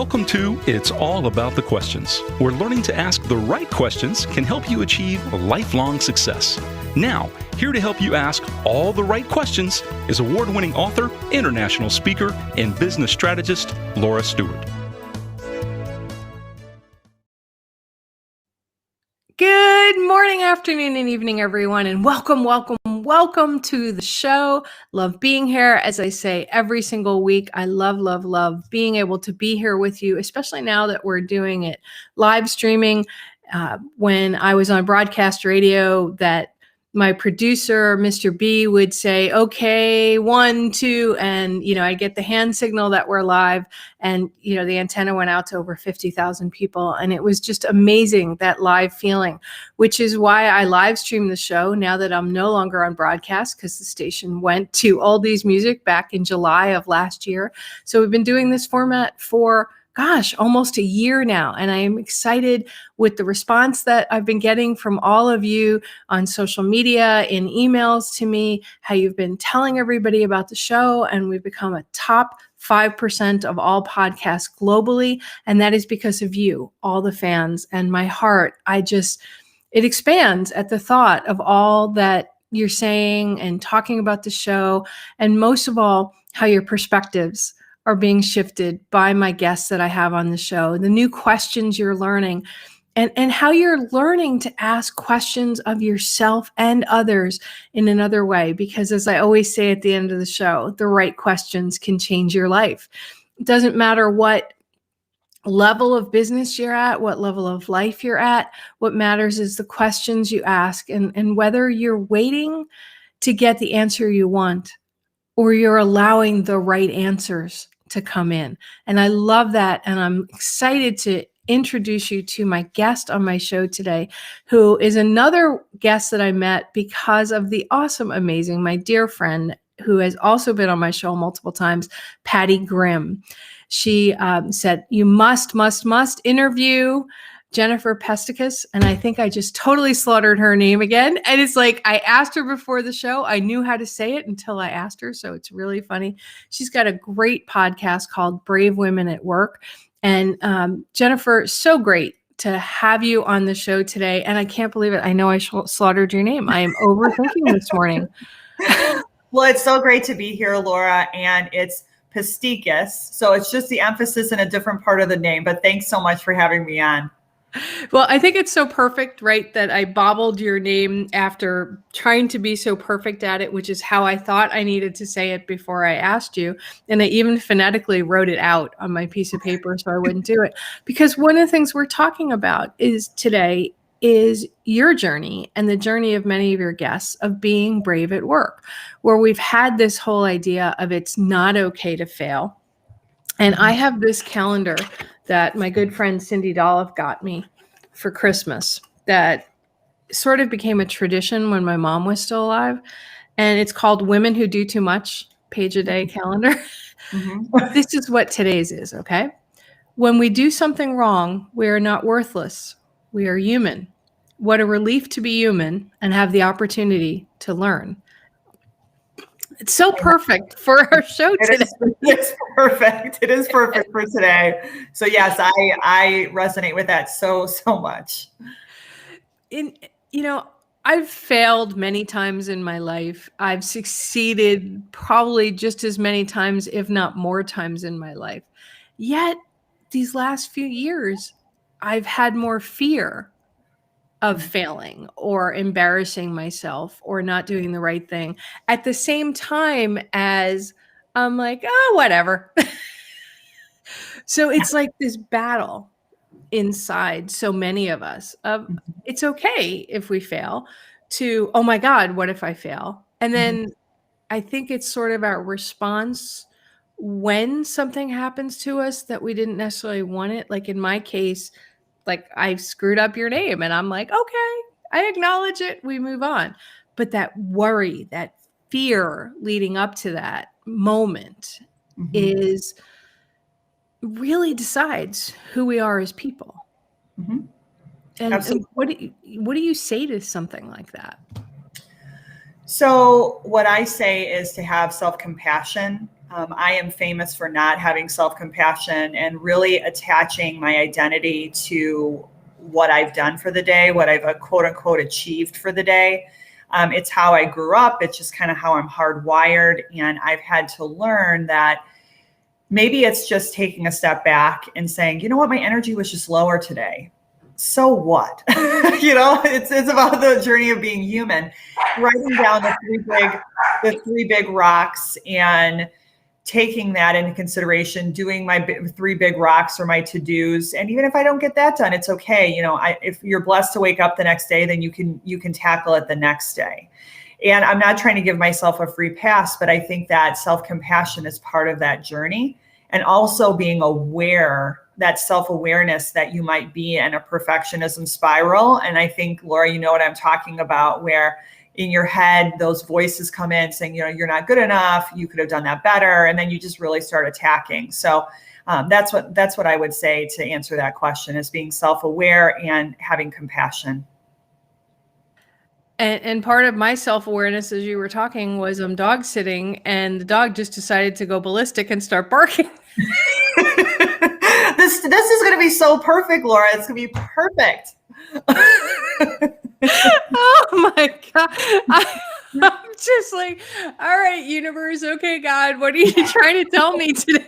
Welcome to It's All About the Questions, where learning to ask the right questions can help you achieve lifelong success. Now, here to help you ask all the right questions is award-winning author, international speaker, and business strategist, Laura Stewart. Good morning, afternoon, and evening, everyone, and welcome to the show. Love being here. As I say every single week, I love being able to be here with you, especially now that we're doing it live streaming. When I was on broadcast radio, that my producer, Mr. B, would say, okay, 1, 2, and, I get the hand signal that we're live. And, the antenna went out to over 50,000 people. And it was just amazing, that live feeling, which is why I live stream the show now that I'm no longer on broadcast, because the station went to oldies music back in July of last year. So we've been doing this format for almost a year now. And I am excited with the response that I've been getting from all of you on social media, in emails to me, how you've been telling everybody about the show. And we've become a top 5% of all podcasts globally. And that is because of you, all the fans. And my heart, it expands at the thought of all that you're saying and talking about the show. And most of all, how your perspectives are being shifted by my guests that I have on the show, the new questions you're learning, and how you're learning to ask questions of yourself and others in another way. Because as I always say at the end of the show, the right questions can change your life. It doesn't matter what level of business you're at, what level of life you're at. What matters is the questions you ask, and whether you're waiting to get the answer you want or you're allowing the right answers to come in. And I love that. And I'm excited to introduce you to my guest on my show today, who is another guest that I met because of the awesome, amazing, my dear friend, who has also been on my show multiple times, Patty Grimm. She said, you must interview Jennifer Pestikas. And I think I just totally slaughtered her name again. And it's like, I asked her before the show. I knew how to say it until I asked her. So it's really funny. She's got a great podcast called Brave Women at Work. And Jennifer, so great to have you on the show today. And I can't believe it. I know I slaughtered your name. I am overthinking this morning. Well, it's so great to be here, Laura. And it's Pestikas. So it's just the emphasis in a different part of the name. But thanks so much for having me on. Well, I think it's so perfect, right, that I bobbled your name after trying to be so perfect at it, which is how I thought I needed to say it before I asked you. And I even phonetically wrote it out on my piece of paper so I wouldn't do it. Because one of the things we're talking about today is your journey and the journey of many of your guests of being brave at work, where we've had this whole idea of it's not okay to fail. And I have this calendar that my good friend Cindy Dolph got me for Christmas that sort of became a tradition when my mom was still alive. And it's called Women Who Do Too Much Page a Day Calendar. Mm-hmm. This is what today's is, okay? When we do something wrong, we are not worthless. We are human. What a relief to be human and have the opportunity to learn. It's so perfect for our show today. It's perfect. It is perfect for today. So yes, I resonate with that so much. I've failed many times in my life. I've succeeded probably just as many times, if not more times in my life. Yet these last few years, I've had more fear of failing or embarrassing myself or not doing the right thing at the same time as I'm like, whatever. So it's like this battle inside so many of us of it's okay if we fail to, oh my God, what if I fail? And then I think it's sort of our response when something happens to us that we didn't necessarily want it. Like in my case, like I screwed up your name and I'm like, okay, I acknowledge it. We move on. But that worry, that fear leading up to that moment is really decides who we are as people. And what do you say to something like that? So what I say is to have self-compassion I am famous for not having self-compassion and really attaching my identity to what I've done for the day, what I've quote unquote achieved for the day. It's how I grew up. It's just kind of how I'm hardwired. And I've had to learn that maybe it's just taking a step back and saying, you know what, my energy was just lower today. So what? It's about the journey of being human. Writing down the three big rocks and taking that into consideration, doing my three big rocks or my to-dos. And even if I don't get that done, it's okay. If you're blessed to wake up the next day, then you can tackle it the next day. And I'm not trying to give myself a free pass, but I think that self-compassion is part of that journey. And also being aware, that self-awareness that you might be in a perfectionism spiral. And I think, Laura, you know what I'm talking about, where in your head, those voices come in saying, you're not good enough. You could have done that better. And then you just really start attacking. So that's what I would say to answer that question, is being self-aware and having compassion. And part of my self-awareness as you were talking was I'm dog sitting, and the dog just decided to go ballistic and start barking. This is going to be so perfect, Laura. It's going to be perfect. Oh my God. I'm just like, all right, universe. Okay, God, what are you trying to tell me today?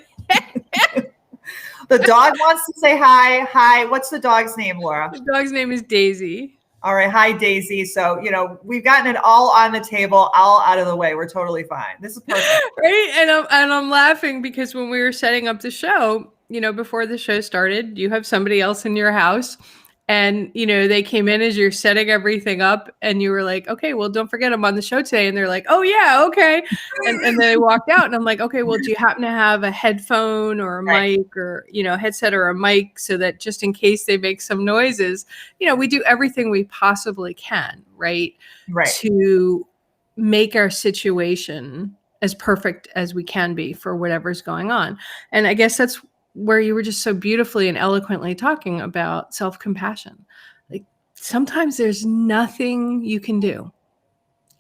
The dog wants to say hi. Hi. What's the dog's name, Laura? The dog's name is Daisy. All right. Hi, Daisy. So, we've gotten it all on the table, all out of the way. We're totally fine. This is perfect. Right. And I'm laughing because when we were setting up the show, before the show started, you have somebody else in your house, and, they came in as you're setting everything up, and you were like, okay, well, don't forget I'm on the show today. And they're like, oh yeah. Okay. And then they walked out, and I'm like, okay, well, do you happen to have a headphone or a mic or, headset or a mic, so that just in case they make some noises, we do everything we possibly can, right? To make our situation as perfect as we can be for whatever's going on. And I guess that's where you were just so beautifully and eloquently talking about self-compassion. Like, sometimes there's nothing you can do.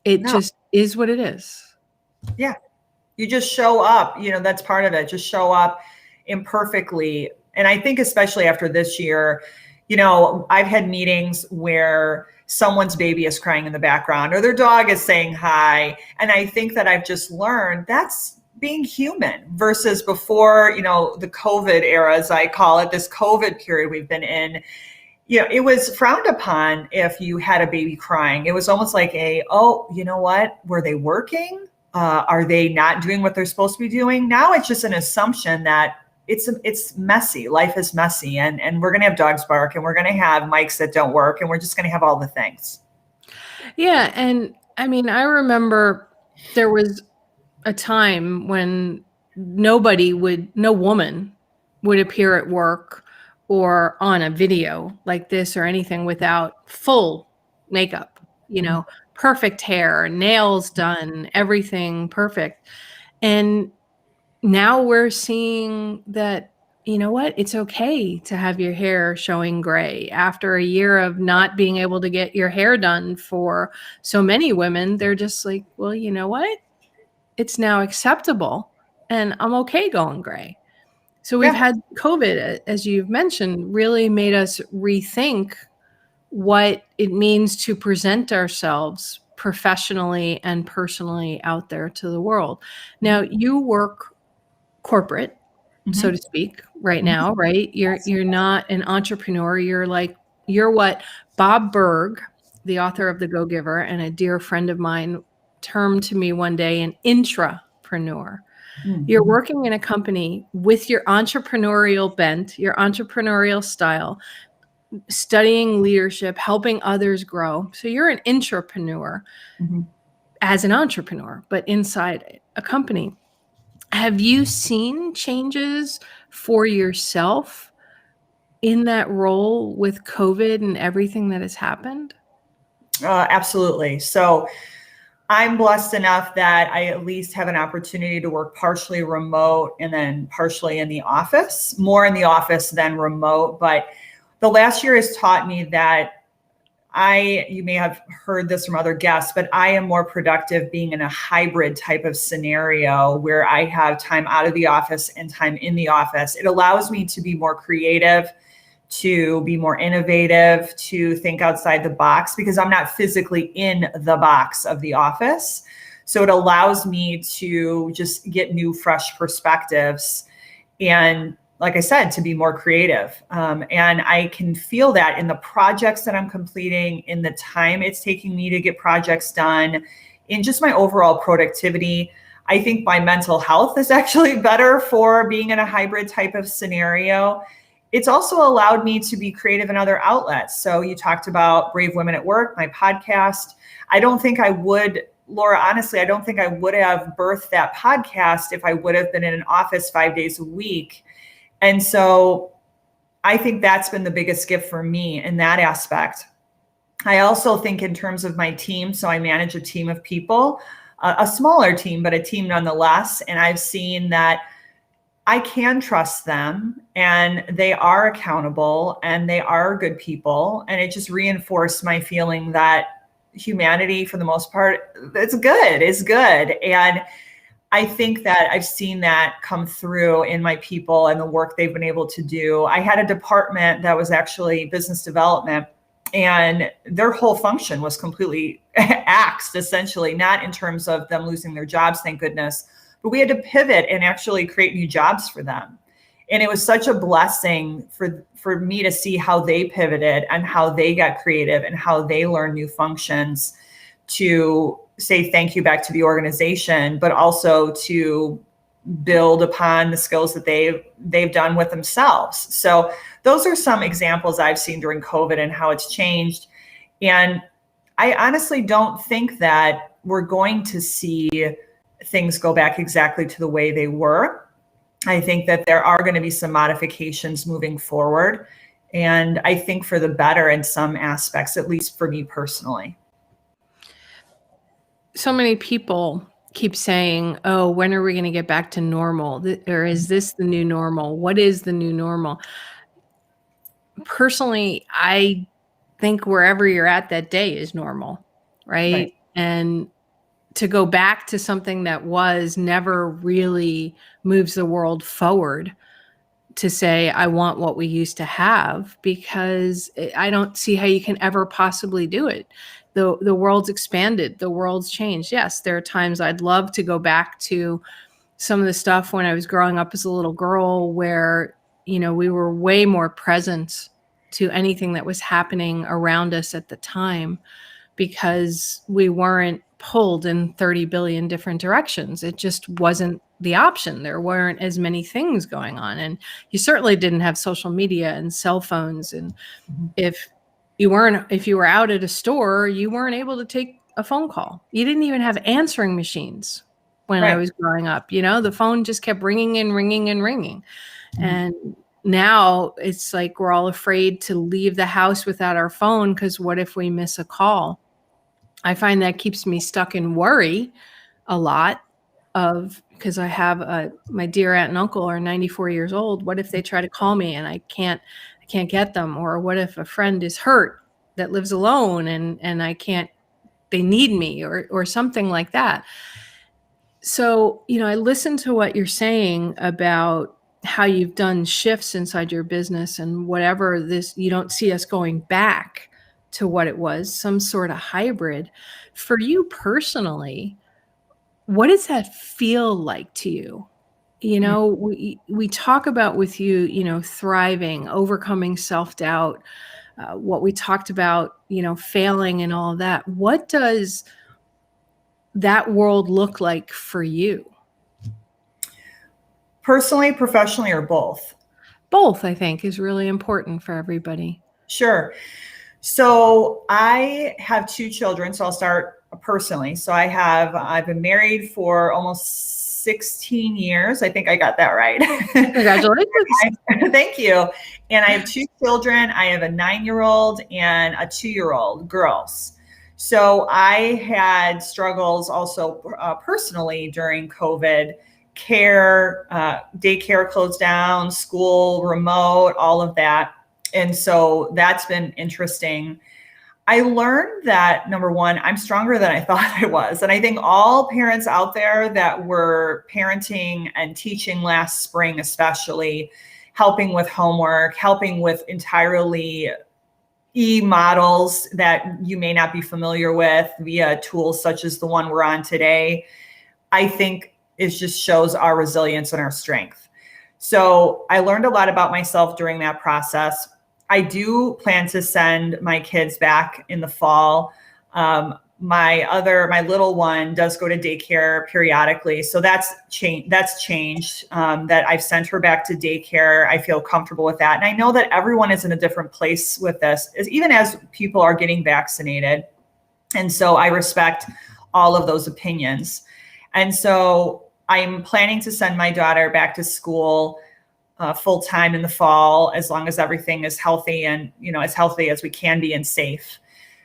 It just is what it is. Yeah. You just show up, that's part of it. Just show up imperfectly. And I think especially after this year, I've had meetings where someone's baby is crying in the background or their dog is saying hi. And I think that I've just learned that's being human versus before, the COVID era, as I call it, this COVID period we've been in, it was frowned upon if you had a baby crying. It was almost like you know what? Were they working? Are they not doing what they're supposed to be doing? Now it's just an assumption that it's messy. Life is messy, and we're going to have dogs bark, and we're going to have mics that don't work, and we're just going to have all the things. Yeah. And I mean, I remember there was a time when no woman would appear at work or on a video like this or anything without full makeup, perfect hair, nails done, everything perfect. And now we're seeing that, it's okay to have your hair showing gray. After a year of not being able to get your hair done for so many women, they're just like, well, you know what? It's now acceptable, and I'm okay going gray. So we've had COVID, as you've mentioned, really made us rethink what it means to present ourselves professionally and personally out there to the world. Now, you work corporate, so to speak, right now, right? You're not an entrepreneur. You're what Bob Berg, the author of The Go-Giver and a dear friend of mine, termed to me one day an intrapreneur. You're working in a company with your entrepreneurial bent, your entrepreneurial style, studying leadership, helping others grow. So you're an intrapreneur as an entrepreneur, but inside a company. Have you seen changes for yourself in that role with COVID and everything that has happened? Absolutely. So I'm blessed enough that I at least have an opportunity to work partially remote and then partially in the office, more in the office than remote. But the last year has taught me that you may have heard this from other guests, but I am more productive being in a hybrid type of scenario where I have time out of the office and time in the office. It allows me to be more creative, to be more innovative, to think outside the box, because I'm not physically in the box of the office. So it allows me to just get new, fresh perspectives. And like I said, to be more creative. And I can feel that in the projects that I'm completing, in the time it's taking me to get projects done, in just my overall productivity. I think my mental health is actually better for being in a hybrid type of scenario. It's also allowed me to be creative in other outlets. So you talked about Brave Women at Work, my podcast. I don't think I would, Laura, honestly, I don't think I would have birthed that podcast if I would have been in an office 5 days a week. And so I think that's been the biggest gift for me in that aspect. I also think in terms of my team, so I manage a team of people, a smaller team, but a team nonetheless. And I've seen that I can trust them and they are accountable and they are good people. And it just reinforced my feeling that humanity, for the most part, is good. And I think that I've seen that come through in my people and the work they've been able to do. I had a department that was actually business development, and their whole function was completely axed, essentially, not in terms of them losing their jobs, thank goodness, but we had to pivot and actually create new jobs for them. And it was such a blessing for me to see how they pivoted and how they got creative and how they learned new functions to say thank you back to the organization, but also to build upon the skills that they've done with themselves. So those are some examples I've seen during COVID and how it's changed. And I honestly don't think that we're going to see things go back exactly to the way they were. I think that there are going to be some modifications moving forward. And I think for the better in some aspects, at least for me personally. So many people keep saying, oh, when are we going to get back to normal? Or is this the new normal? What is the new normal? Personally, I think wherever you're at that day is normal, right? And to go back to something that was never really moves the world forward, to say, I want what we used to have, because I don't see how you can ever possibly do it. The world's expanded, the world's changed. Yes, there are times I'd love to go back to some of the stuff when I was growing up as a little girl, where, you know, we were way more present to anything that was happening around us at the time, because we weren't pulled in 30 billion different directions. It just wasn't the option. There weren't as many things going on. And you certainly didn't have social media and cell phones. And if you were out at a store, you weren't able to take a phone call. You didn't even have answering machines when I was growing up. You know, the phone just kept ringing and ringing and ringing. And now it's like we're all afraid to leave the house without our phone, because what if we miss a call? I find that keeps me stuck in worry a lot, because I have my dear aunt and uncle are 94 years old. What if they try to call me and I can't get them? Or what if a friend is hurt that lives alone and they need me, or something like that. So, you know, I listen to what you're saying about how you've done shifts inside your business, and whatever this, you don't see us going back to what it was, some sort of hybrid. For you personally, what does that feel like to you? You know, we talk about with you, you know, thriving, overcoming self-doubt, what we talked about, you know, failing and all of that. What does that world look like for you? Personally, professionally, or both? Both, I think, is really important for everybody. Sure. So I have 2 children. So I'll start personally. So I've been married for almost 16 years. I think I got that right. Congratulations. Thank you. And I have 2 children. I have a 9-year-old and a 2-year-old girls. So I had struggles also personally during COVID. Care, daycare closed down, school remote, all of that. And so that's been interesting. I learned that, number one, I'm stronger than I thought I was. And I think all parents out there that were parenting and teaching last spring, especially helping with homework, helping with entirely e-models that you may not be familiar with via tools such as the one we're on today, I think it just shows our resilience and our strength. So I learned a lot about myself during that process. I do plan to send my kids back in the fall. My little one does go to daycare periodically. So that's changed. That I've sent her back to daycare. I feel comfortable with that. And I know that everyone is in a different place with this, even as people are getting vaccinated. And so I respect all of those opinions. And so I'm planning to send my daughter back to school full time in the fall, as long as everything is healthy and, as healthy as we can be and safe.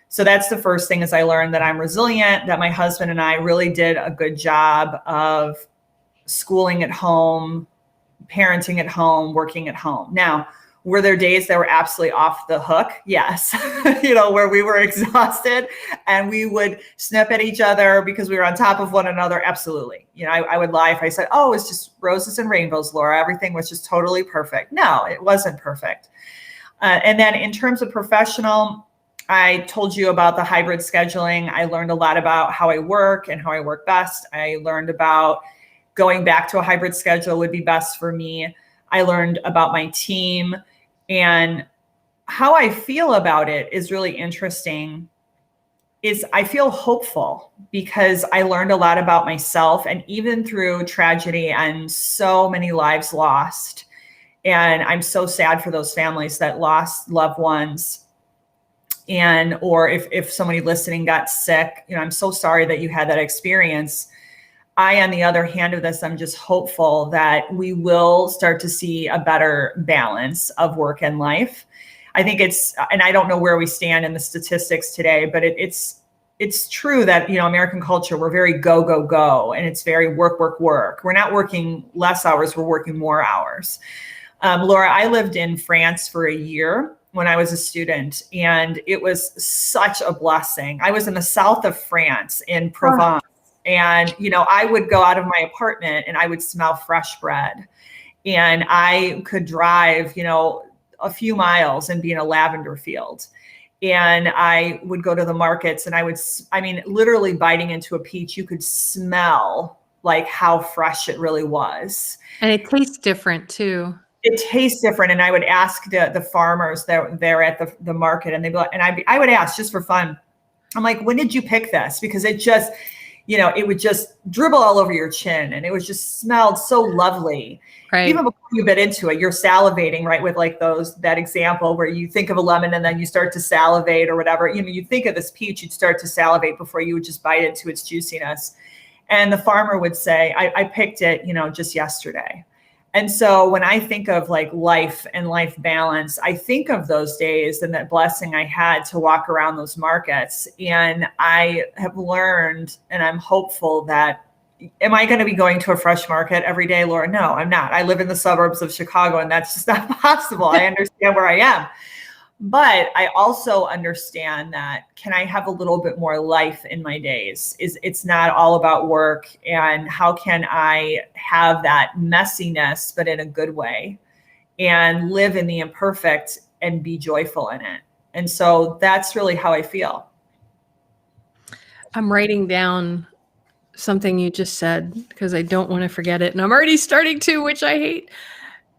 So that's the first thing, is I learned that I'm resilient, that my husband and I really did a good job of schooling at home, parenting at home, working at home. Now, were there days that were absolutely off the hook? Yes. Where we were exhausted and we would snip at each other because we were on top of one another. Absolutely. I would lie if I said, oh, it's just roses and rainbows, Laura. Everything was just totally perfect. No, it wasn't perfect. And then in terms of professional, I told you about the hybrid scheduling. I learned a lot about how I work and how I work best. I learned about going back to a hybrid schedule would be best for me. I learned about my team, and how I feel about it is really interesting. I feel hopeful because I learned a lot about myself, and even through tragedy and so many lives lost. And I'm so sad for those families that lost loved ones. Or if somebody listening got sick, I'm so sorry that you had that experience. On the other hand of this, I'm just hopeful that we will start to see a better balance of work and life. I think and I don't know where we stand in the statistics today, but it's true that, American culture, we're very go, go, go, and it's very work, work, work. We're not working less hours, we're working more hours. Laura, I lived in France for a year when I was a student, and it was such a blessing. I was in the south of France in Provence. And, I would go out of my apartment and I would smell fresh bread, and I could drive, a few miles and be in a lavender field. And I would go to the markets and literally biting into a peach, you could smell like how fresh it really was. And it tastes different too. It tastes different. And I would ask the farmers that they're at the market, and I would ask just for fun. I'm like, when did you pick this? Because it just, it would just dribble all over your chin, and it was just smelled so lovely. Right. Even before you bit into it, you're salivating, right? With like that example where you think of a lemon and then you start to salivate or whatever. You think of this peach, you'd start to salivate before you would just bite into its juiciness. And the farmer would say, I picked it, just yesterday. And so when I think of like life and life balance, I think of those days and that blessing I had to walk around those markets. And I have learned, and I'm hopeful that, am I going to be going to a fresh market every day, Laura? No, I'm not. I live in the suburbs of Chicago, and that's just not possible. I understand where I am. But I also understand that, can I have a little bit more life in my days? It's not all about work, and how can I have that messiness, but in a good way, and live in the imperfect and be joyful in it. And so that's really how I feel. I'm writing down something you just said because I don't want to forget it. And I'm already starting to, which I hate.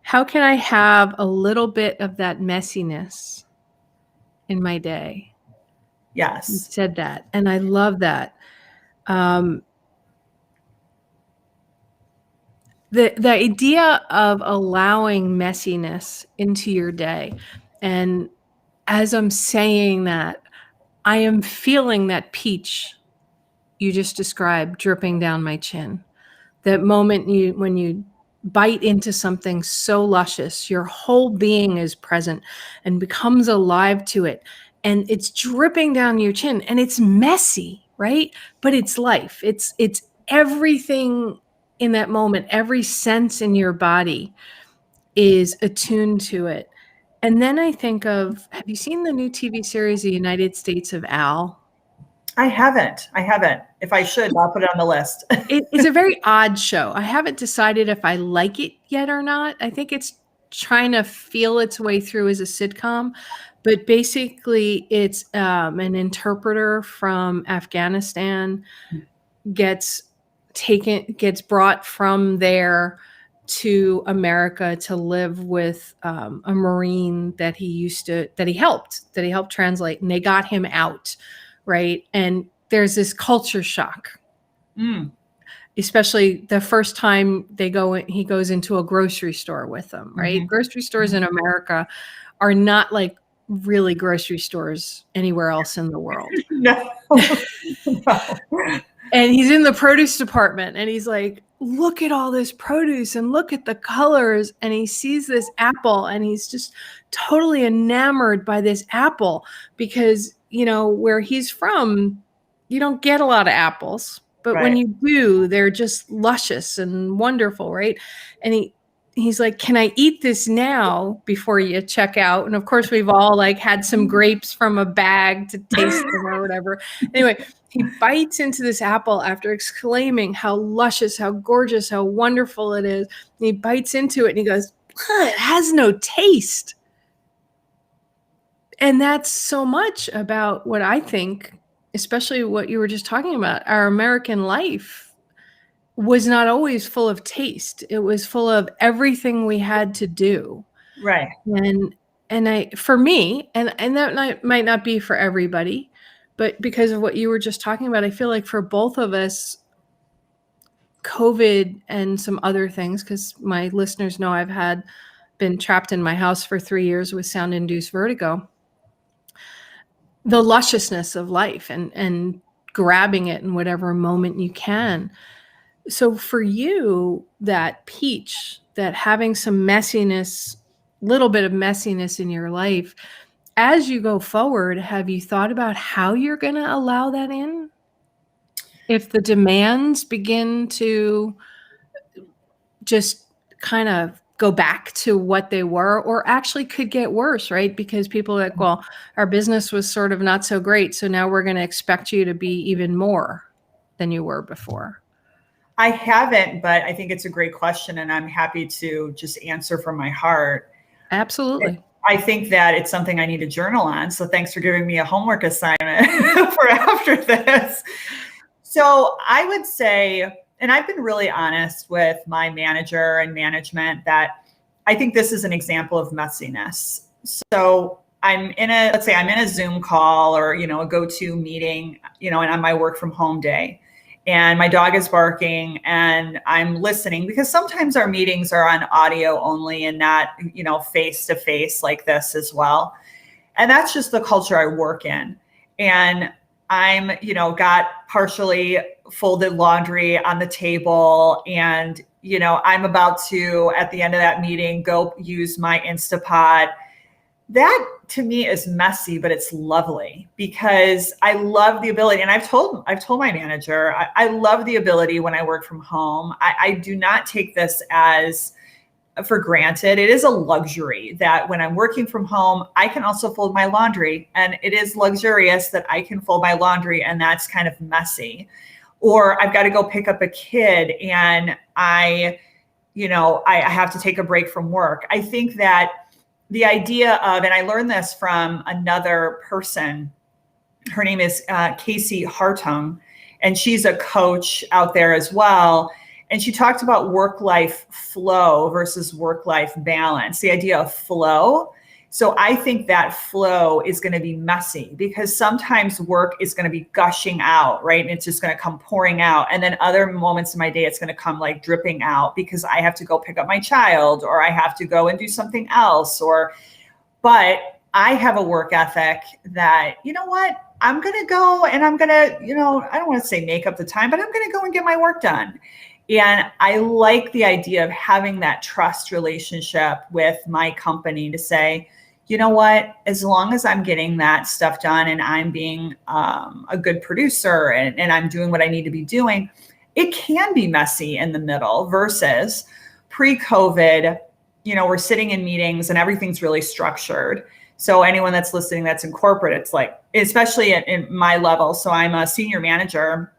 How can I have a little bit of that messiness in my day? Yes. You said that. And I love that. The idea of allowing messiness into your day. And as I'm saying that, I am feeling that peach you just described dripping down my chin. That moment when you bite into something so luscious, your whole being is present and becomes alive to it. And it's dripping down your chin, and it's messy, right? But it's life. It's everything in that moment. Every sense in your body is attuned to it. And then I think of, have you seen the new TV series, The United States of Al? I haven't. If I should, I'll put it on the list. It's a very odd show. I haven't decided if I like it yet or not. I think it's trying to feel its way through as a sitcom, but basically it's an interpreter from Afghanistan gets brought from there to America to live with a Marine that he helped translate, and they got him out, right? And there's this culture shock. Especially the first time he goes into a grocery store with them, right? Grocery stores in America are not like really grocery stores anywhere else in the world. No. And he's in the produce department and he's like, look at all this produce and look at the colors. And he sees this apple and he's just totally enamored by this apple because, where he's from, you don't get a lot of apples. But when you do, they're just luscious and wonderful, right? And he's like, can I eat this now before you check out? And of course, we've all like had some grapes from a bag to taste them or whatever. Anyway, he bites into this apple after exclaiming how luscious, how gorgeous, how wonderful it is. And he bites into it and he goes, it has no taste. And that's so much about what I think, especially what you were just talking about, our American life was not always full of taste. It was full of everything we had to do. Right. For me, and that might not be for everybody, but because of what you were just talking about, I feel like for both of us, COVID and some other things, because my listeners know I've been trapped in my house for 3 years with sound-induced vertigo. The lusciousness of life and grabbing it in whatever moment you can. So for you, that peach, that having some messiness, little bit of messiness in your life, as you go forward, have you thought about how you're going to allow that in? If the demands begin to just kind of go back to what they were, or actually could get worse, right? Because people are like, well, our business was sort of not so great, so now we're going to expect you to be even more than you were before. I haven't, but I think it's a great question, and I'm happy to just answer from my heart. Absolutely. I think that it's something I need to journal on. So thanks for giving me a homework assignment for after this. So I would say, and I've been really honest with my manager and management, that I think this is an example of messiness. So let's say I'm in a Zoom call or, a go-to meeting, and on my work from home day, and my dog is barking and I'm listening, because sometimes our meetings are on audio only and not, face to face like this as well. And that's just the culture I work in. And I'm, got partially folded laundry on the table, and, I'm about to, at the end of that meeting, go use my Instapot. That to me is messy, but it's lovely, because I love the ability. And I've told my manager, I love the ability when I work from home. I do not take this as for granted. It is a luxury that when I'm working from home, I can also fold my laundry, and it is luxurious that I can fold my laundry, and that's kind of messy. Or I've got to go pick up a kid and I have to take a break from work. I think that the idea of, and I learned this from another person, her name is Casey Hartung, and she's a coach out there as well. And she talked about work-life flow versus work-life balance, the idea of flow. So I think that flow is going to be messy, because sometimes work is going to be gushing out, right? And it's just going to come pouring out. And then other moments in my day, it's going to come like dripping out because I have to go pick up my child, or I have to go and do something else. But I have a work ethic that, I'm going to go and I'm going to, I don't want to say make up the time, but I'm going to go and get my work done. And I like the idea of having that trust relationship with my company to say, as long as I'm getting that stuff done and I'm being a good producer and I'm doing what I need to be doing, it can be messy in the middle versus pre-COVID, we're sitting in meetings and everything's really structured. So anyone that's listening that's in corporate, it's like, especially in my level. So I'm a senior manager.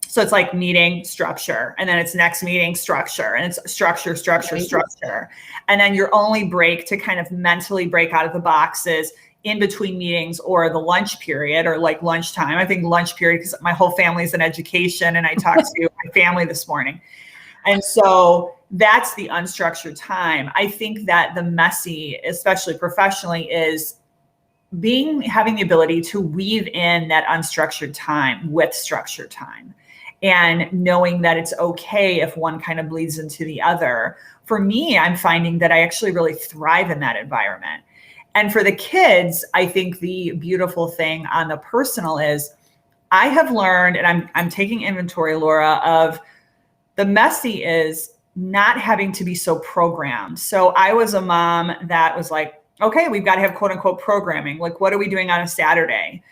So it's like meeting structure, and then it's next meeting structure, and it's structure. And then your only break to kind of mentally break out of the boxes in between meetings or the lunch period or like lunchtime. I think lunch period, because my whole family is in education and I talked to my family this morning. And so that's the unstructured time. I think that the messy, especially professionally, is having the ability to weave in that unstructured time with structured time, and knowing that it's okay if one kind of bleeds into the other. For me, I'm finding that I actually really thrive in that environment. And for the kids, I think the beautiful thing on the personal is I have learned, and I'm taking inventory, Laura, of the messy is not having to be so programmed. So I was a mom that was like, okay, we've got to have quote unquote programming. Like, what are we doing on a Saturday?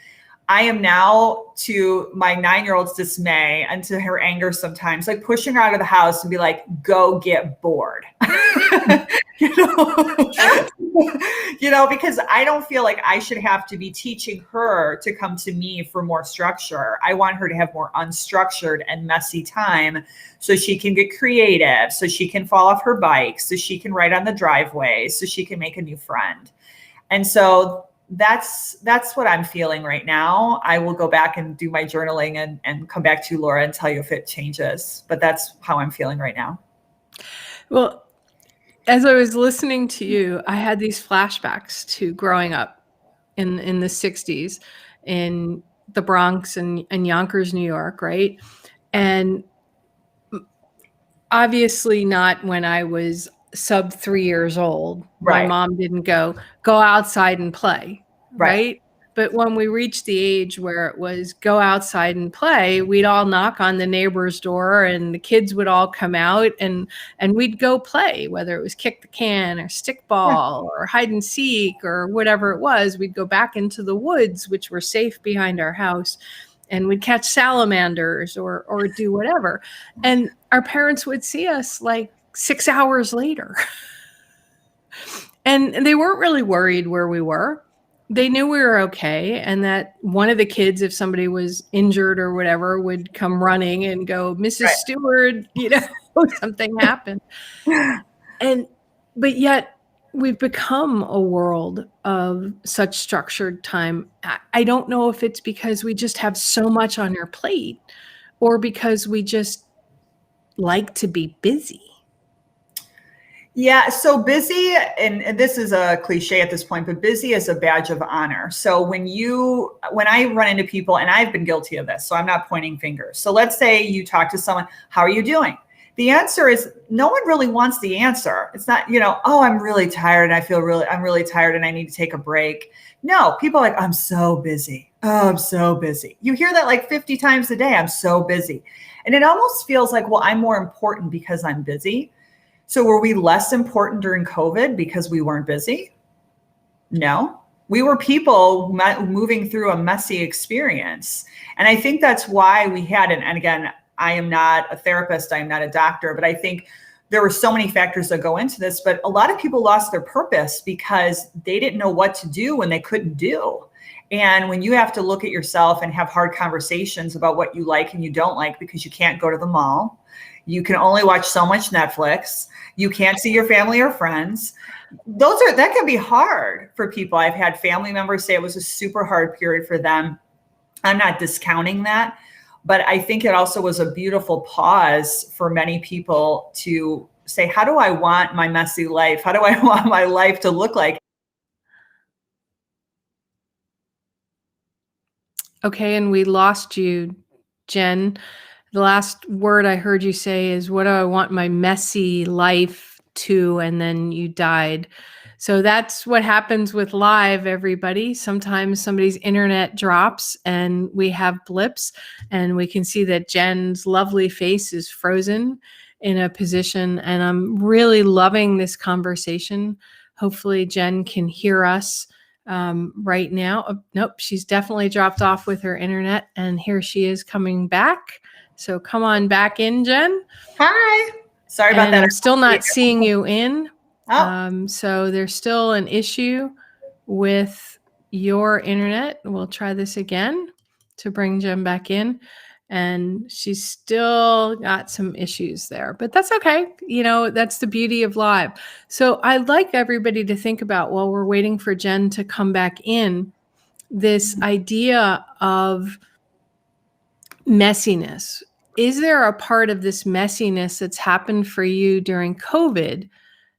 I am now, to my 9-year-old's dismay and to her anger sometimes, like pushing her out of the house and be like, go get bored. Because I don't feel like I should have to be teaching her to come to me for more structure. I want her to have more unstructured and messy time so she can get creative, so she can fall off her bike, so she can ride on the driveway, so she can make a new friend. And so that's what I'm feeling right now. I will go back and do my journaling and come back to you, Laura, and tell you if it changes. But that's how I'm feeling right now. Well, as I was listening to you, I had these flashbacks to growing up in the 60s in the Bronx and Yonkers, New York, right? And obviously not when I was sub 3 years old. Right. My mom didn't go outside and play, right? But when we reached the age where it was go outside and play, we'd all knock on the neighbor's door and the kids would all come out and we'd go play, whether it was kick the can or stickball or hide and seek or whatever it was. We'd go back into the woods, which were safe behind our house, and we'd catch salamanders or do whatever. And our parents would see us like 6 hours later. And they weren't really worried where we were. They knew we were okay, and that one of the kids, if somebody was injured or whatever, would come running and go, Mrs. Stewart, something happened. But yet we've become a world of such structured time. I don't know if it's because we just have so much on our plate or because we just like to be busy. Yeah, so busy, and this is a cliche at this point, but busy is a badge of honor. So when I run into people, and I've been guilty of this, so I'm not pointing fingers. So let's say you talk to someone, how are you doing? The answer is no one really wants the answer. It's not, oh, I'm really tired and I'm really tired and I need to take a break. No, people are like, I'm so busy. Oh, I'm so busy. You hear that like 50 times a day. I'm so busy. And it almost feels like, well, I'm more important because I'm busy. So were we less important during COVID because we weren't busy? No, we were people moving through a messy experience. And I think that's why we had, and again, I am not a therapist, I'm not a doctor, but I think there were so many factors that go into this, but a lot of people lost their purpose because they didn't know what to do when they couldn't do. And when you have to look at yourself and have hard conversations about what you like and you don't like because you can't go to the mall, you can only watch so much Netflix, you can't see your family or friends. That can be hard for people. I've had family members say it was a super hard period for them. I'm not discounting that, but I think it also was a beautiful pause for many people to say, how do I want my messy life? How do I want my life to look like? Okay, and we lost you, Jen. The last word I heard you say is, what do I want my messy life to? And then you died. So that's what happens with live, everybody. Sometimes somebody's internet drops and we have blips, and we can see that Jen's lovely face is frozen in a position. And I'm really loving this conversation. Hopefully Jen can hear us right now. Oh, nope, she's definitely dropped off with her internet, and here she is coming back. So come on back in, Jen. Hi. Sorry about that. I'm still not seeing you in. Oh. So there's still an issue with your internet. We'll try this again to bring Jen back in. And she's still got some issues there, but that's okay. That's the beauty of live. So I'd like everybody to think about, while we're waiting for Jen to come back in, this idea of messiness. Is there a part of this messiness that's happened for you during COVID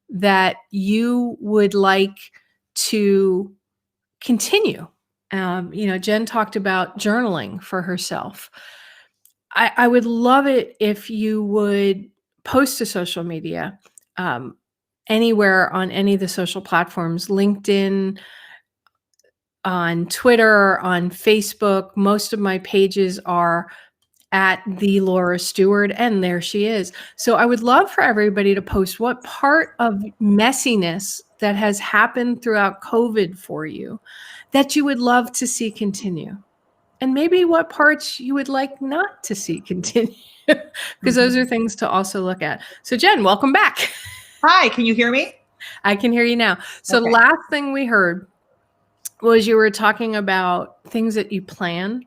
that you would like to continue? Jen talked about journaling for herself. I would love it if you would post to social media, anywhere on any of the social platforms, LinkedIn, on Twitter, on Facebook. Most of my pages are at the Laura Stewart, and there she is. So I would love for everybody to post what part of messiness that has happened throughout COVID for you that you would love to see continue. And maybe what parts you would like not to see continue, because those are things to also look at. So Jen, welcome back. Hi, can you hear me? I can hear you now. So Okay. Last thing we heard was you were talking about things that you plan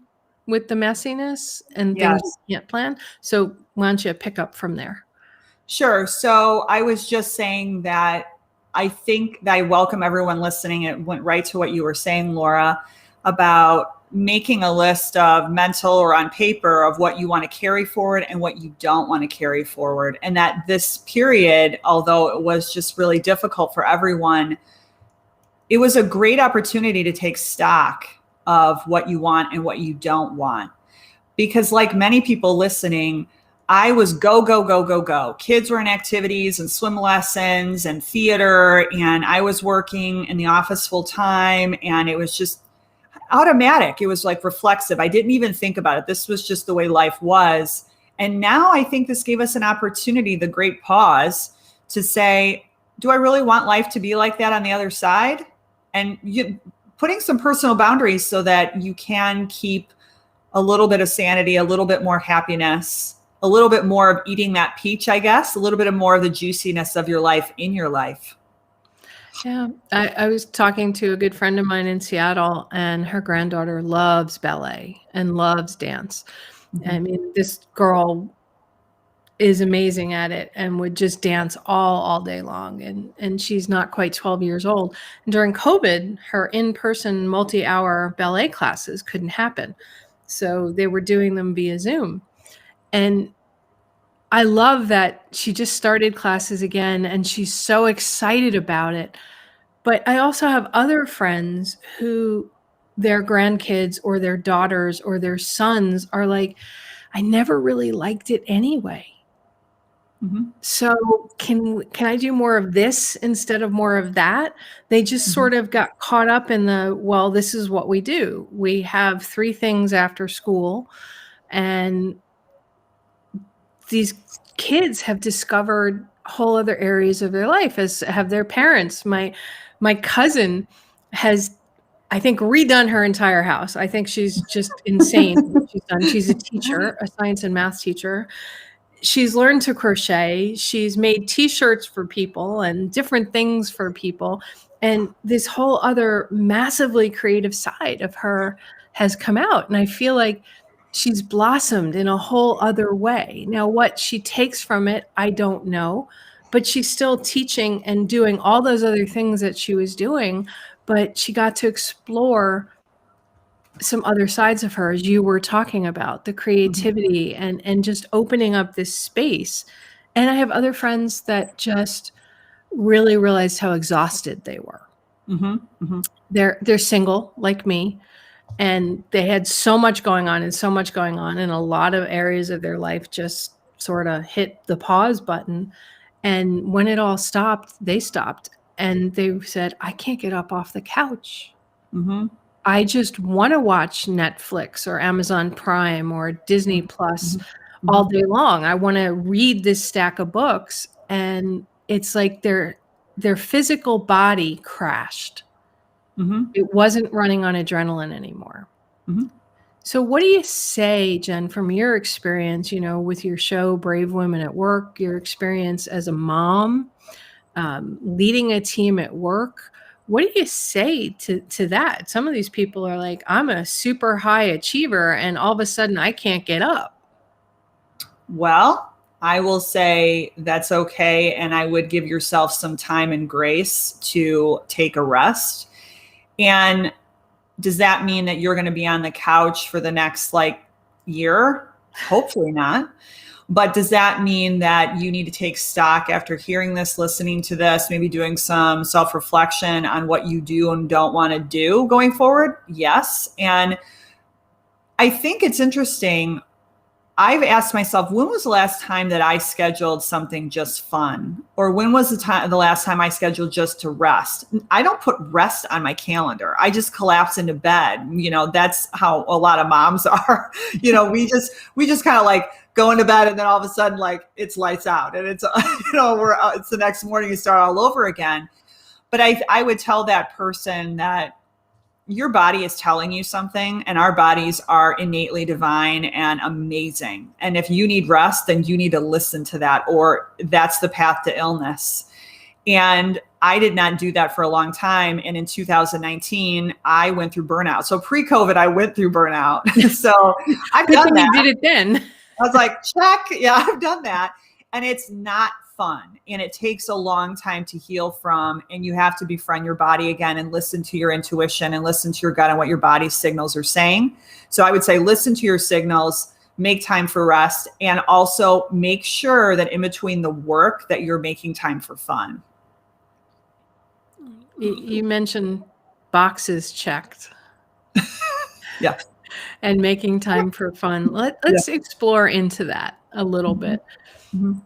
with the messiness and things you can't plan. So why don't you pick up from there? Sure. So I was just saying that I think that I welcome everyone listening. It went right to what you were saying, Laura, about making a list of mental or on paper of what you want to carry forward and what you don't want to carry forward. And that this period, although it was just really difficult for everyone, it was a great opportunity to take stock of what you want and what you don't want. Because like many people listening, I was go, go, go, go, go. Kids were in activities and swim lessons and theater, and I was working in the office full time, and it was just automatic. It was like reflexive. I didn't even think about it. This was just the way life was. And now I think this gave us an opportunity, the great pause, to say, do I really want life to be like that on the other side? And putting some personal boundaries so that you can keep a little bit of sanity, a little bit more happiness, a little bit more of eating that peach, I guess, a little bit of more of the juiciness of your life in your life. Yeah. I was talking to a good friend of mine in Seattle, and her granddaughter loves ballet and loves dance. I mean, this girl is amazing at it and would just dance all day long. And she's not quite 12 years old. And during COVID, her in-person multi-hour ballet classes couldn't happen. So they were doing them via Zoom. And I love that she just started classes again, and she's so excited about it. But I also have other friends who their grandkids or their daughters or their sons are like, I never really liked it anyway. So can I do more of this instead of more of that? They just sort of got caught up in well, this is what we do. We have 3 things after school, and these kids have discovered whole other areas of their life, as have their parents. My cousin has, I think, redone her entire house. I think she's just insane what she's done. She's a teacher, a science and math teacher. She's learned to crochet. She's made T-shirts for people and different things for people. And this whole other massively creative side of her has come out. And I feel like she's blossomed in a whole other way. Now, what she takes from it, I don't know, but she's still teaching and doing all those other things that she was doing. But she got to explore some other sides of her, as you were talking about, the creativity and just opening up this space. And I have other friends that just really realized how exhausted they were. They're single like me, and they had so much going on, and a lot of areas of their life just sort of hit the pause button. And when it all stopped, they stopped, and they said, I can't get up off the couch. I just want to watch Netflix or Amazon Prime or Disney Plus all day long. I want to read this stack of books. And it's like their physical body crashed. It wasn't running on adrenaline anymore. So what do you say, Jen, from your experience, with your show, Brave Women at Work, your experience as a mom, leading a team at work. What do you say to that? Some of these people are like, I'm a super high achiever and all of a sudden I can't get up. Well, I will say that's okay. And I would give yourself some time and grace to take a rest. And does that mean that you're going to be on the couch for the next year? Hopefully not. But does that mean that you need to take stock after hearing this, listening to this, maybe doing some self-reflection on what you do and don't want to do going forward? Yes. And I think it's interesting. I've asked myself, when was the last time that I scheduled something just fun? Or when was the last time I scheduled just to rest? I don't put rest on my calendar. I just collapse into bed. That's how a lot of moms are. We just kind of go into bed and then all of a sudden it's lights out and it's, it's the next morning you start all over again. But I would tell that person that your body is telling you something, and our bodies are innately divine and amazing. And if you need rest, then you need to listen to that, or that's the path to illness. And I did not do that for a long time. And in 2019, I went through burnout. So pre-COVID, I went through burnout. So I've done that. You did it then. I was like, check. Yeah, I've done that. And it's not fun. And it takes a long time to heal from. And you have to befriend your body again and listen to your intuition and listen to your gut and what your body's signals are saying. So I would say, listen to your signals, make time for rest, and also make sure that in between the work that you're making time for fun. You mentioned boxes checked. Yeah. And making time for fun. Let's explore into that a little bit. Mm-hmm.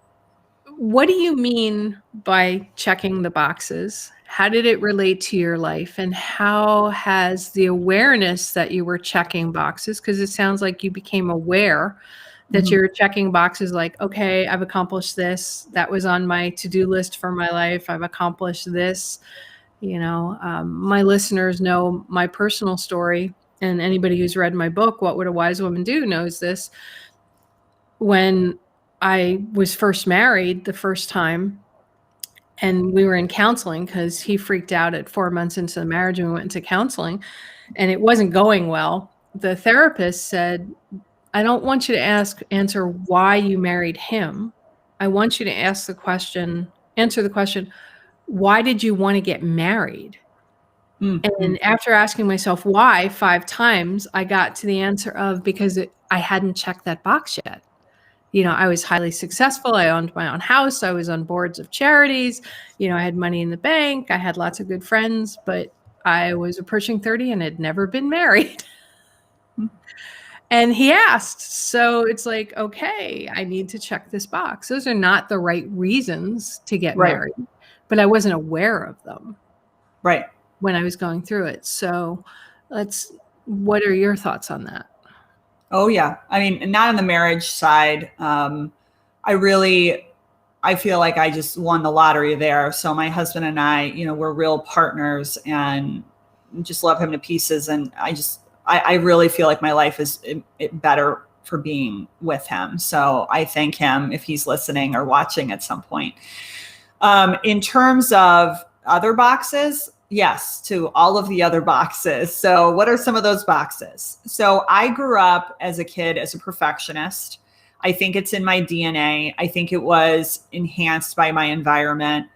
What do you mean by checking the boxes? How did it relate to your life? And how has the awareness that you were checking boxes, because it sounds like you became aware that you're checking boxes like, okay, I've accomplished this. That was on my to-do list for my life. I've accomplished this. My listeners know my personal story, and anybody who's read my book, What Would a Wise Woman Do, knows this. When I was first married the first time, and we were in counseling because he freaked out at 4 months into the marriage, and we went into counseling and it wasn't going well. The therapist said, I don't want you to answer why you married him. I want you to answer the question, why did you want to get married? Mm-hmm. And after asking myself why 5 times, I got to the answer of, because I hadn't checked that box yet. I was highly successful. I owned my own house. I was on boards of charities. I had money in the bank. I had lots of good friends, but I was approaching 30 and had never been married. And he asked, so it's like, okay, I need to check this box. Those are not the right reasons to get married, but I wasn't aware of them. Right. When I was going through it. So what are your thoughts on that? Oh yeah. I mean, not on the marriage side. I feel like I just won the lottery there. So my husband and I, we're real partners and just love him to pieces. And I really feel like my life is better for being with him. So I thank him if he's listening or watching at some point. In terms of other boxes, yes, to all of the other boxes. So what are some of those boxes? So I grew up as a kid as a perfectionist. I think it's in my DNA. I think it was enhanced by my environment.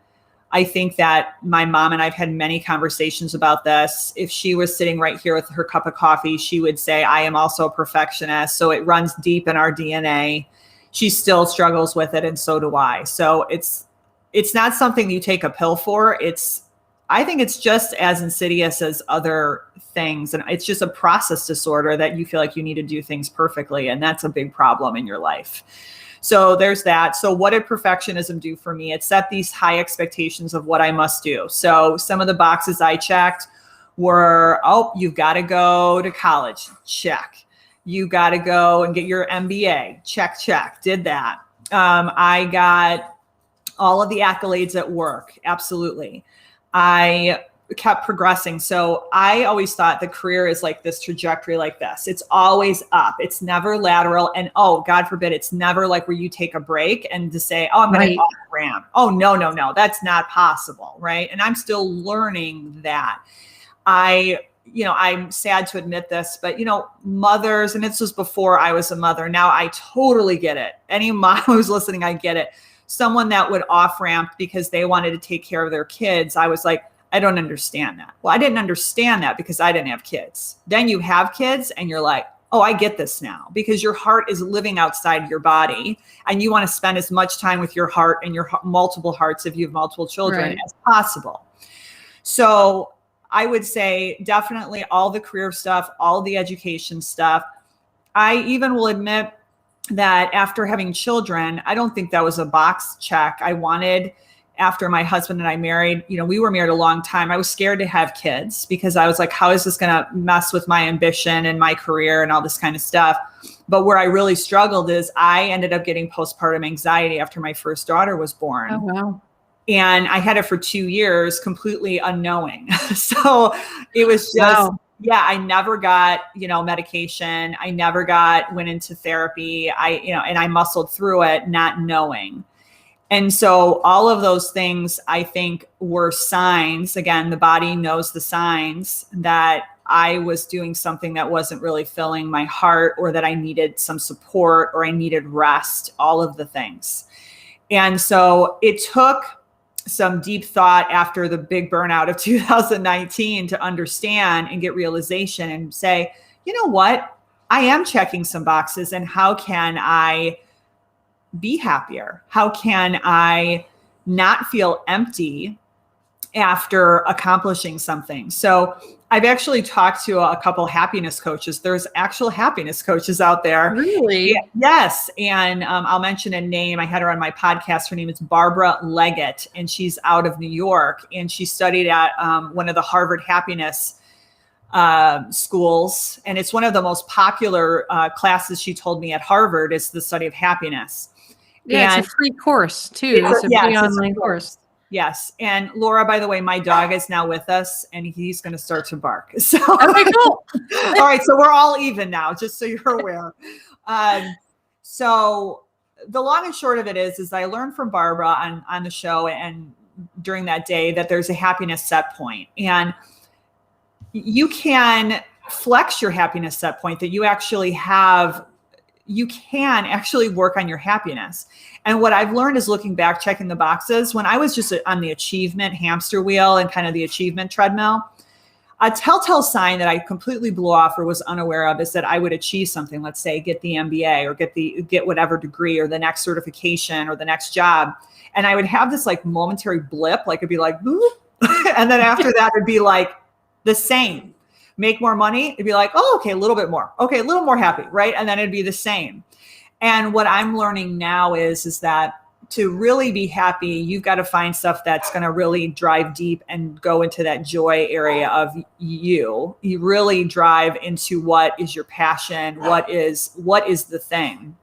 I think that my mom and I've had many conversations about this. If she was sitting right here with her cup of coffee, she would say, I am also a perfectionist. So it runs deep in our DNA. She still struggles with it, and so do I. So it's not something you take a pill for. I think it's just as insidious as other things. And it's just a process disorder that you feel like you need to do things perfectly. And that's a big problem in your life. So there's that. So what did perfectionism do for me? It set these high expectations of what I must do. So some of the boxes I checked were, you've got to go to college. Check. You got to go and get your MBA. Check. Did that. I got all of the accolades at work. Absolutely. I kept progressing. So I always thought the career is like this trajectory like this. It's always up. It's never lateral. And oh, God forbid, it's never like where you take a break and to say, oh, I'm going to off ramp. Oh, no, that's not possible. Right. And I'm still learning that. I'm sad to admit this, but mothers, and this was before I was a mother. Now I totally get it. Any mom who's listening, I get it. Someone that would off ramp because they wanted to take care of their kids. I was like, I don't understand that. Well, I didn't understand that because I didn't have kids. Then you have kids and you're like, oh, I get this now, because your heart is living outside your body and you want to spend as much time with your heart and your multiple hearts, if you have multiple children, as possible. So I would say definitely all the career stuff, all the education stuff. I even will admit that after having children, I don't think that was a box check. I wanted, after my husband and I married, we were married a long time. I was scared to have kids because I was like, how is this going to mess with my ambition and my career and all this kind of stuff? But where I really struggled is I ended up getting postpartum anxiety after my first daughter was born. Oh, wow. And I had it for 2 years, completely unknowing. So it was just, I never got, medication. I never went into therapy. And I muscled through it, not knowing. And so all of those things, I think, were signs. Again, the body knows the signs that I was doing something that wasn't really filling my heart, or that I needed some support, or I needed rest, all of the things. And so it took some deep thought after the big burnout of 2019 to understand and get realization and say, you know what? I am checking some boxes, and how can I be happier? How can I not feel empty after accomplishing something? So I've actually talked to a couple happiness coaches. There's actual happiness coaches out there. Really? Yes. And I'll mention a name. I had her on my podcast. Her name is Barbara Leggett, and she's out of New York. And she studied at one of the Harvard happiness schools. And it's one of the most popular classes, she told me, at Harvard, is the study of happiness. Yeah, and it's a free course too. It's a free online course. Yes. And Laura, by the way, my dog is now with us, and he's going to start to bark. So, okay, cool. All right. So we're all even now, just so you're aware. So the long and short of it is I learned from Barbara on the show and during that day that there's a happiness set point, and you can flex your happiness set point, that you actually have. You can actually work on your happiness. And what I've learned is, looking back, checking the boxes, when I was just on the achievement hamster wheel and kind of the achievement treadmill, a telltale sign that I completely blew off or was unaware of is that I would achieve something, let's say get the MBA or get whatever degree or the next certification or the next job. And I would have this like momentary blip, like it'd be like, boop. And then after that, it'd be like the same. Make more money, it'd be like, oh, okay, a little bit more. Okay, a little more happy, right? And then it'd be the same. And what I'm learning now is that to really be happy, you've got to find stuff that's going to really drive deep and go into that joy area of you. You really drive into what is your passion, what is the thing.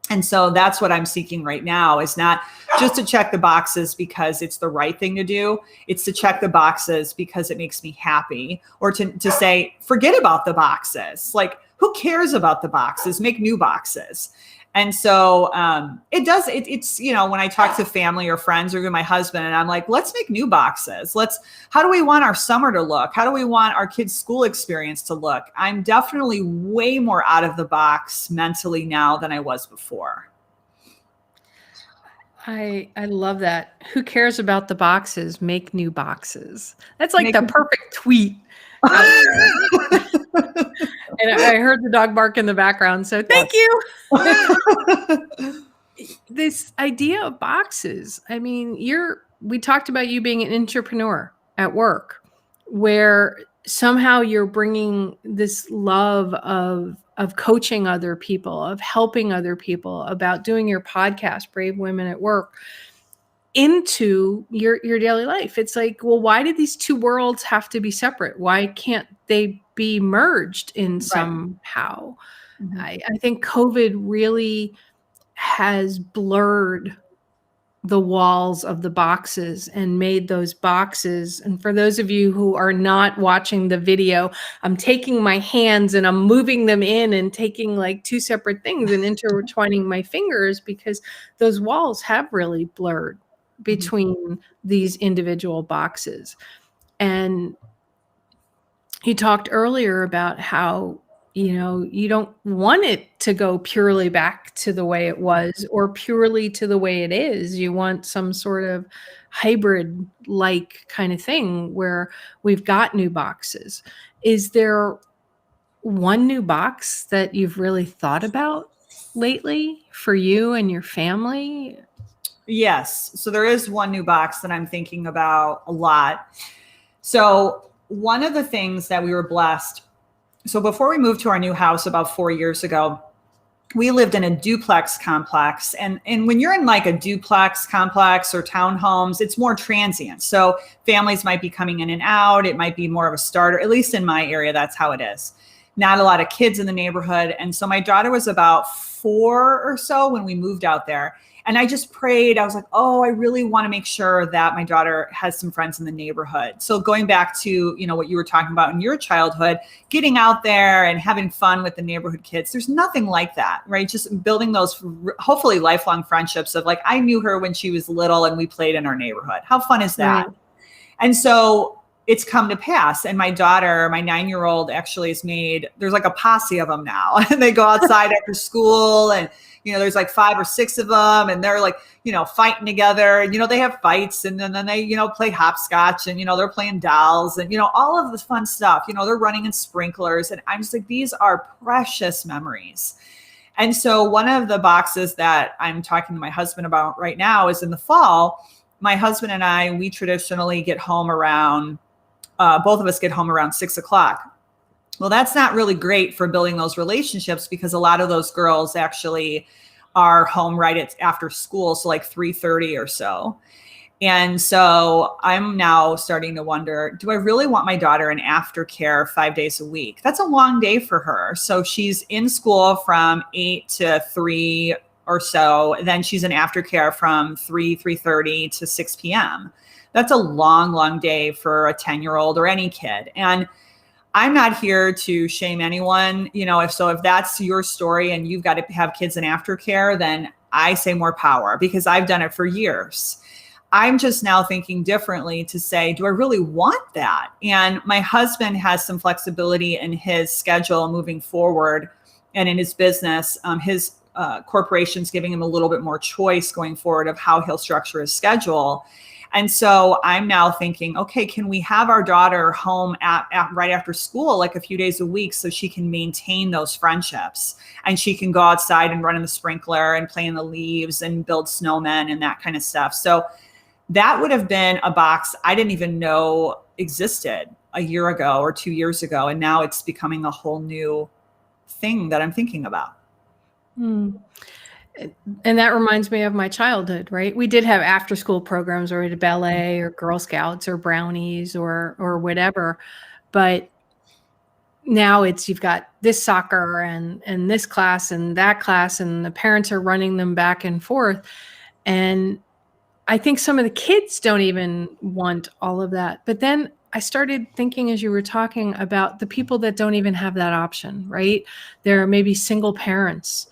And so that's what I'm seeking right now, is not just to check the boxes because it's the right thing to do. It's to check the boxes because it makes me happy, or to say, forget about the boxes. Like, who cares about the boxes? Make new boxes. And so it's, when I talk to family or friends or even my husband, and I'm like, let's make new boxes. How do we want our summer to look? How do we want our kids' school experience to look? I'm definitely way more out of the box mentally now than I was before. I love that. Who cares about the boxes? Make new boxes. That's like the perfect tweet. And I heard the dog bark in the background, so thank you. This idea of boxes. I mean, we talked about you being an intrapreneur at work, where somehow you're bringing this love of coaching other people, of helping other people, about doing your podcast, Brave Women at Work, into your daily life. It's like, well, why did these two worlds have to be separate? Why can't they be merged in somehow? Mm-hmm. I think COVID really has blurred the walls of the boxes and made those boxes. And for those of you who are not watching the video, I'm taking my hands and I'm moving them in and taking like two separate things and intertwining my fingers, because those walls have really blurred between these individual boxes. And you talked earlier about how, you don't want it to go purely back to the way it was or purely to the way it is. You want some sort of hybrid like kind of thing where we've got new boxes. Is there one new box that you've really thought about lately for you and your family? Yes. So there is one new box that I'm thinking about a lot. So one of the things that we were blessed. So before we moved to our new house about 4 years ago, we lived in a duplex complex. And when you're in like a duplex complex or townhomes, it's more transient. So families might be coming in and out. It might be more of a starter, at least in my area, that's how it is. Not a lot of kids in the neighborhood. And so my daughter was about 4 or so when we moved out there. And I just prayed. I was like, oh, I really want to make sure that my daughter has some friends in the neighborhood. So going back to, what you were talking about in your childhood, getting out there and having fun with the neighborhood kids, there's nothing like that, right? Just building those hopefully lifelong friendships of like, I knew her when she was little and we played in our neighborhood. How fun is that? Right. And so it's come to pass. And my daughter, my 9-year-old, actually there's like a posse of them now. And they go outside after school and, there's like 5 or 6 of them and they're like, fighting together. And, they have fights and then they, play hopscotch and, they're playing dolls and, all of the fun stuff, they're running in sprinklers. And I'm just like, these are precious memories. And so one of the boxes that I'm talking to my husband about right now is in the fall. My husband and I, we traditionally get home around, both of us get home around 6 o'clock. Well, that's not really great for building those relationships because a lot of those girls actually are home right after school. So like 3:30 or so. And so I'm now starting to wonder, do I really want my daughter in aftercare 5 days a week? That's a long day for her. So she's in school from 8 to 3 or so. Then she's in aftercare from 3:30 to 6 p.m. That's a long, long day for a 10-year-old or any kid. And I'm not here to shame anyone. If that's your story and you've got to have kids in aftercare, then I say more power because I've done it for years. I'm just now thinking differently to say, do I really want that? And my husband has some flexibility in his schedule moving forward and in his business. His corporation's giving him a little bit more choice going forward of how he'll structure his schedule. And so I'm now thinking, okay, can we have our daughter home at right after school, like a few days a week, so she can maintain those friendships and she can go outside and run in the sprinkler and play in the leaves and build snowmen and that kind of stuff. So that would have been a box I didn't even know existed a year ago or 2 years ago. And now it's becoming a whole new thing that I'm thinking about. And that reminds me of my childhood, right? We did have after school programs where we did ballet or Girl Scouts or brownies or whatever. But now you've got this soccer and this class and that class, and the parents are running them back and forth. And I think some of the kids don't even want all of that. But then I started thinking as you were talking about the people that don't even have that option, right? There are maybe single parents.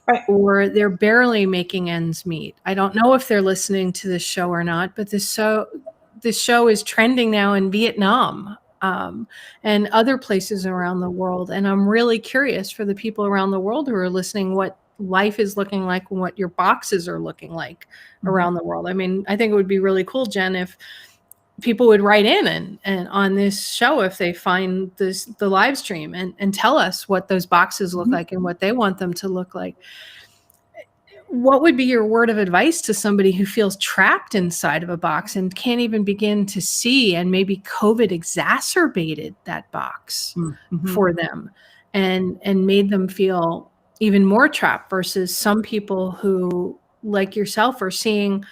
Right. Or they're barely making ends meet. I don't know if they're listening to this show or not, but this show is trending now in Vietnam and other places around the world. And I'm really curious for the people around the world who are listening, what life is looking like and what your boxes are looking like around the world. I mean, I think it would be really cool, Jen, if people would write in and on this show if they find the live stream and tell us what those boxes look like and what they want them to look like. What would be your word of advice to somebody who feels trapped inside of a box and can't even begin to see, and maybe COVID exacerbated that box for them and made them feel even more trapped versus some people who, like yourself, are seeing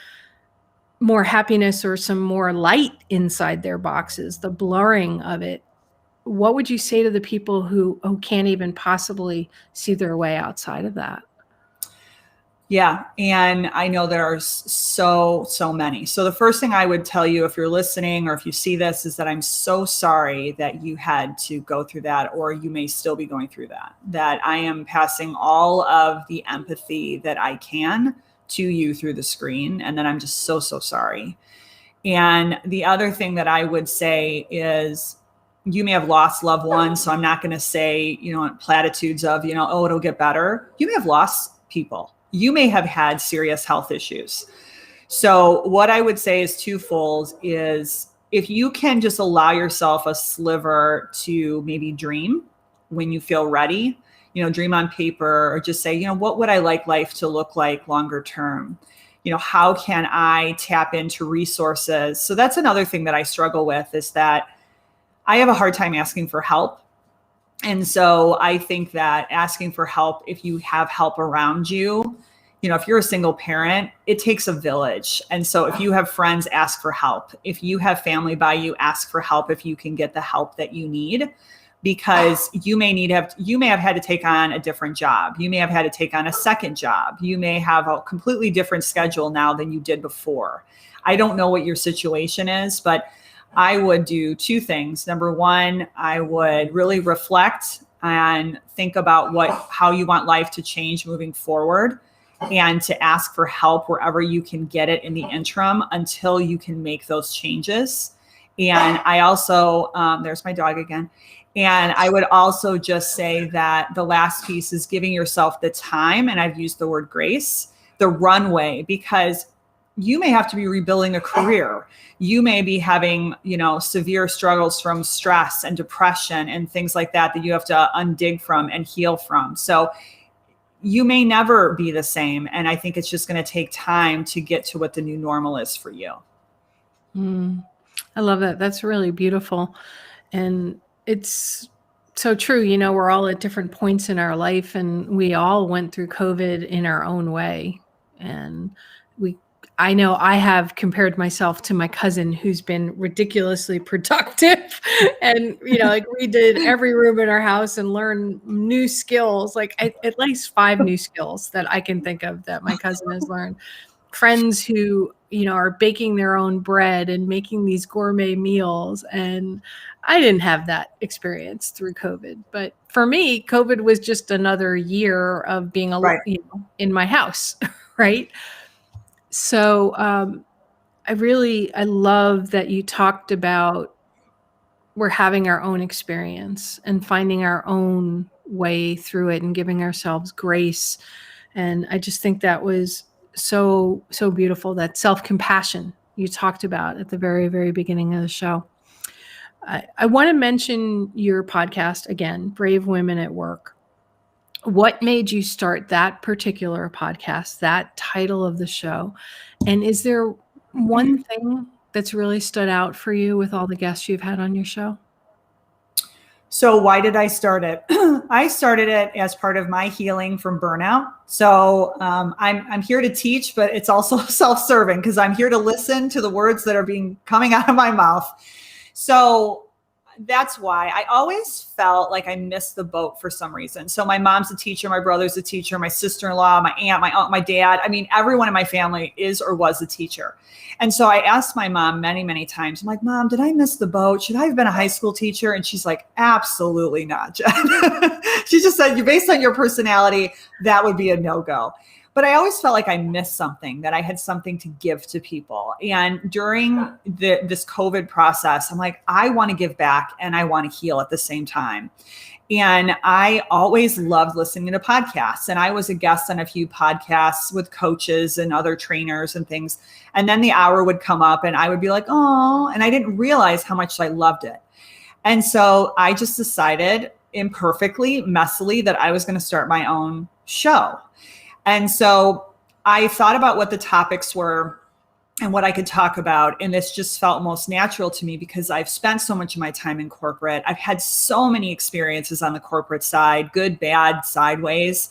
more happiness or some more light inside their boxes, the blurring of it. What would you say to the people who can't even possibly see their way outside of that? Yeah. And I know there are so many. So the first thing I would tell you, if you're listening or if you see this, is that I'm so sorry that you had to go through that, or you may still be going through that I am passing all of the empathy that I can to you through the screen. And then I'm just so sorry. And the other thing that I would say is, you may have lost loved ones. So I'm not going to say, platitudes of, oh, it'll get better. You may have lost people. You may have had serious health issues. So what I would say is twofold: is if you can just allow yourself a sliver to maybe dream when you feel ready, dream on paper, or just say, what would I like life to look like longer term? How can I tap into resources? So that's another thing that I struggle with, is that I have a hard time asking for help. And so I think that asking for help, if you have help around you, if you're a single parent, it takes a village. And so if you have friends, ask for help. If you have family by you, ask for help if you can get the help that you need, because you may have had to take on a different job. You may have had to take on a second job. You may have a completely different schedule now than you did before. I don't know what your situation is, but I would do two things. Number one, I would really reflect and think about how you want life to change moving forward, and to ask for help wherever you can get it in the interim until you can make those changes. And I also, there's my dog again. And I would also just say that the last piece is giving yourself the time, and I've used the word grace, the runway, because you may have to be rebuilding a career. You may be having, severe struggles from stress and depression and things like that you have to undig from and heal from. So you may never be the same. And I think it's just going to take time to get to what the new normal is for you. I love that. That's really beautiful. And it's so true. We're all at different points in our life, and we all went through COVID in our own way. And I know I have compared myself to my cousin, who's been ridiculously productive. And, we did every room in our house and learned new skills, like at least 5 new skills that I can think of that my cousin has learned. Friends who, are baking their own bread and making these gourmet meals. And I didn't have that experience through COVID. But for me, COVID was just another year of being in my house, right? So I love that you talked about we're having our own experience and finding our own way through it and giving ourselves grace. And I just think that was so beautiful, that self-compassion you talked about at the very, very beginning of the show. I want to mention your podcast again, Brave Women at Work. What made you start that particular podcast, that title of the show? And is there one thing that's really stood out for you with all the guests you've had on your show? So why did I start it? I started it as part of my healing from burnout. So I'm here to teach, but it's also self-serving, because I'm here to listen to the words that are coming out of my mouth. So that's why I always felt like I missed the boat for some reason. So my mom's a teacher, my brother's a teacher, my sister-in-law, my aunt, my uncle, my dad. I mean, everyone in my family is or was a teacher. And so I asked my mom many, many times, I'm like, Mom, did I miss the boat? Should I have been a high school teacher? And she's like, absolutely not, Jen. She just said, based on your personality, that would be a no-go. But I always felt like I missed something, that I had something to give to people. And during this COVID process, I'm like, I want to give back and I want to heal at the same time. And I always loved listening to podcasts. And I was a guest on a few podcasts with coaches and other trainers and things. And then the hour would come up and I would be like, oh, and I didn't realize how much I loved it. And so I just decided imperfectly, messily, that I was going to start my own show. And so I thought about what the topics were and what I could talk about. And this just felt most natural to me because I've spent so much of my time in corporate. I've had so many experiences on the corporate side, good, bad, sideways,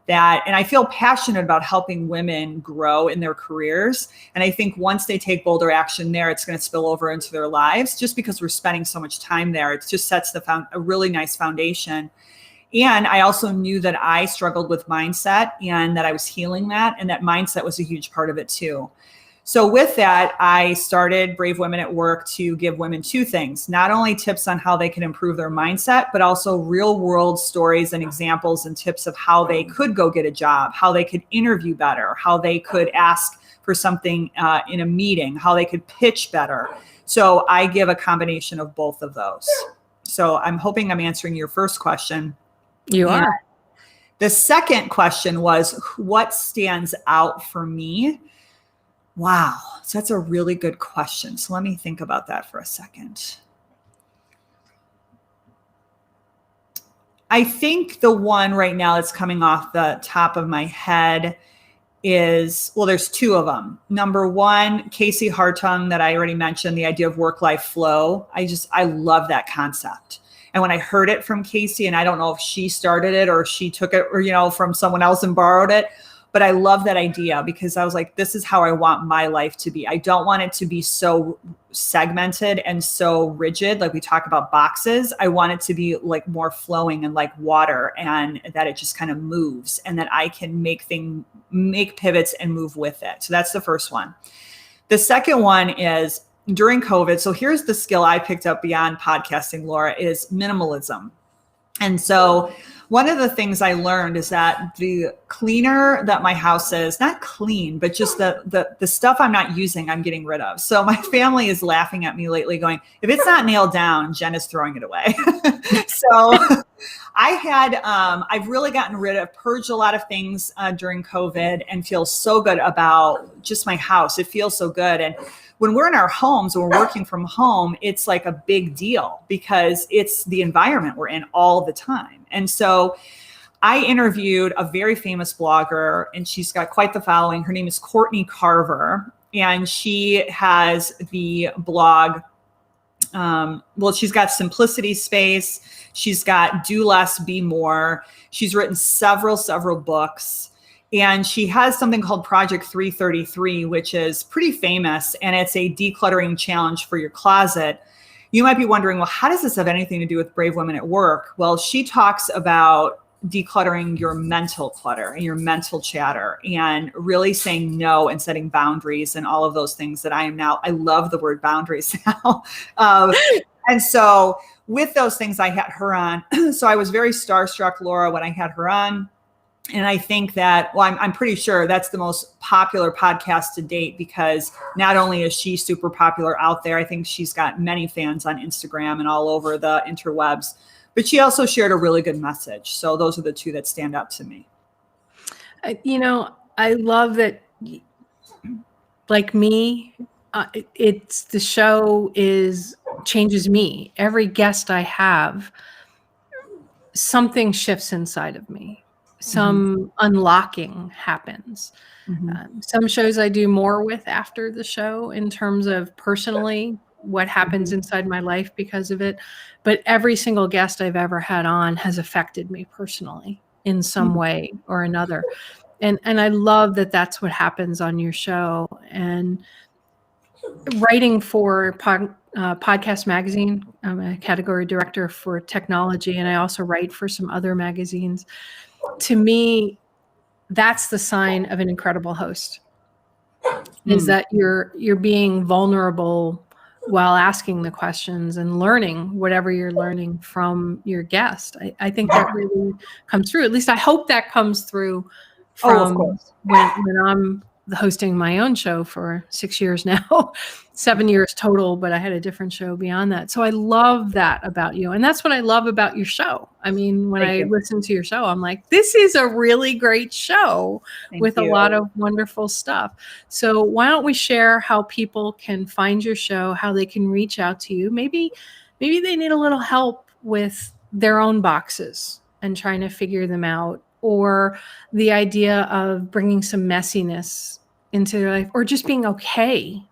and I feel passionate about helping women grow in their careers. And I think once they take bolder action there, it's going to spill over into their lives. Just because we're spending so much time there, it just sets a really nice foundation. And I also knew that I struggled with mindset and that I was healing that, and that mindset was a huge part of it too. So with that, I started Brave Women at Work to give women two things: not only tips on how they can improve their mindset, but also real world stories and examples and tips of how they could go get a job, how they could interview better, how they could ask for something in a meeting, how they could pitch better. So I give a combination of both of those. So I'm hoping I'm answering your first question. You are. The second question was, what stands out for me? Wow, so that's a really good question. So let me think about that for a second. I think the one right now that's coming off the top of my head is, well, there's two of them. Number one, Casey Hartung, that I already mentioned, the idea of work-life flow. I love that concept. And when I heard it from Casey, and I don't know if she started it or she took it, or, from someone else and borrowed it, but I love that idea because I was like, this is how I want my life to be. I don't want it to be so segmented and so rigid. Like we talk about boxes. I want it to be like more flowing and like water, and that it just kind of moves, and that I can make pivots and move with it. So that's the first one. The second one is during COVID. So here's the skill I picked up beyond podcasting, Laura, is minimalism. And so one of the things I learned is that the cleaner that my house is, not clean, but just the stuff I'm not using, I'm getting rid of. So my family is laughing at me lately going, if it's not nailed down, Jen is throwing it away. So I've really purged a lot of things during COVID, and feel so good about just my house. It feels so good. And when we're in our homes, when we're working from home, it's like a big deal because it's the environment we're in all the time. And so I interviewed a very famous blogger, and she's got quite the following. Her name is Courtney Carver, and she has the blog. She's got Simplicity Space. She's got Do Less, Be More. She's written several books. And she has something called Project 333, which is pretty famous, and it's a decluttering challenge for your closet. You might be wondering, well, how does this have anything to do with Brave Women at Work? Well, she talks about decluttering your mental clutter and your mental chatter, and really saying no and setting boundaries and all of those things that I love the word boundaries now. And so with those things, I had her on. So I was very starstruck, Laura, when I had her on. And I think that, I'm pretty sure that's the most popular podcast to date, because not only is she super popular out there, I think she's got many fans on Instagram and all over the interwebs, but she also shared a really good message. So those are the two that stand out to me. I love that, like me, the show changes me. Every guest I have, something shifts inside of me. Some unlocking happens. Some shows I do more with after the show in terms of personally what happens inside my life because of it. But every single guest I've ever had on has affected me personally in some way or another. And I love that that's what happens on your show. And writing for Podcast Magazine, I'm a category director for technology, and I also write for some other magazines. To me, that's the sign of an incredible host, is that you're being vulnerable while asking the questions and learning whatever you're learning from your guest. I think that really comes through. At least I hope that comes through from when I'm hosting my own show for 6 years now, 7 years total, but I had a different show beyond that. So I love that about you. And that's what I love about your show. I mean, when I listen to your show, I'm like, this is a really great show with a lot of wonderful stuff. So why don't we share how people can find your show, how they can reach out to you? Maybe they need a little help with their own boxes and trying to figure them out, or the idea of bringing some messiness into their life, or just being okay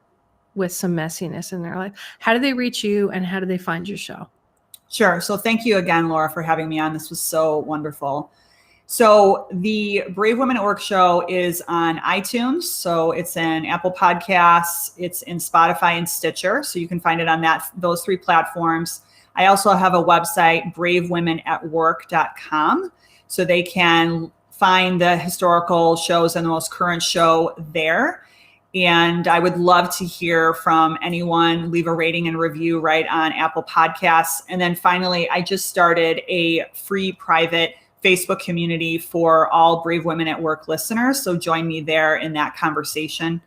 with some messiness in their life. How do they reach you, and how do they find your show? Sure. So thank you again, Laura, for having me on. This was so wonderful. So the Brave Women at Work show is on iTunes. So it's in Apple Podcasts, it's in Spotify and Stitcher. So you can find it on those three platforms. I also have a website, bravewomenatwork.com. So they can find the historical shows and the most current show there. And I would love to hear from anyone. Leave a rating and review right on Apple Podcasts. And then finally, I just started a free private Facebook community for all Brave Women at Work listeners. So join me there in that conversation.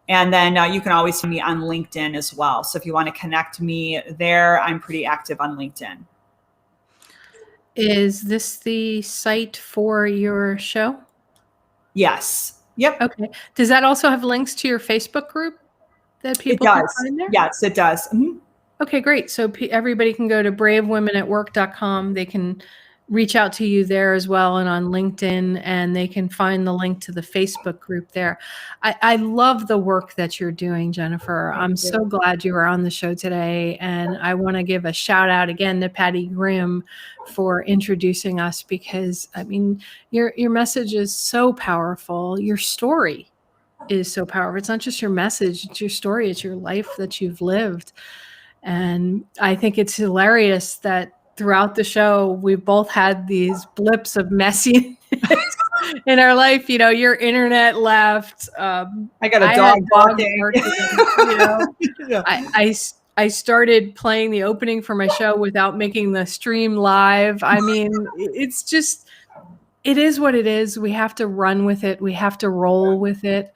And then you can always find me on LinkedIn as well. So if you want to connect me there, I'm pretty active on LinkedIn. Is this the site for your show? Yes. Yep. Okay. Does that also have links to your Facebook group that people can find there? Yes, it does. Mm-hmm. Okay, great. So everybody can go to bravewomenatwork.com. They can reach out to you there as well, and on LinkedIn, and they can find the link to the Facebook group there. I love the work that you're doing, Jennifer. I'm so glad you were on the show today. And I want to give a shout out again to Patty Grimm for introducing us, because I mean, your message is so powerful. Your story is so powerful. It's not just your message, it's your story, it's your life that you've lived. And I think it's hilarious that throughout the show, we've both had these blips of messiness in our life. You know, your internet left. I got a dog barking. You know, yeah. I started playing the opening for my show without making the stream live. I mean, it's just, it is what it is. We have to run with it. We have to roll with it.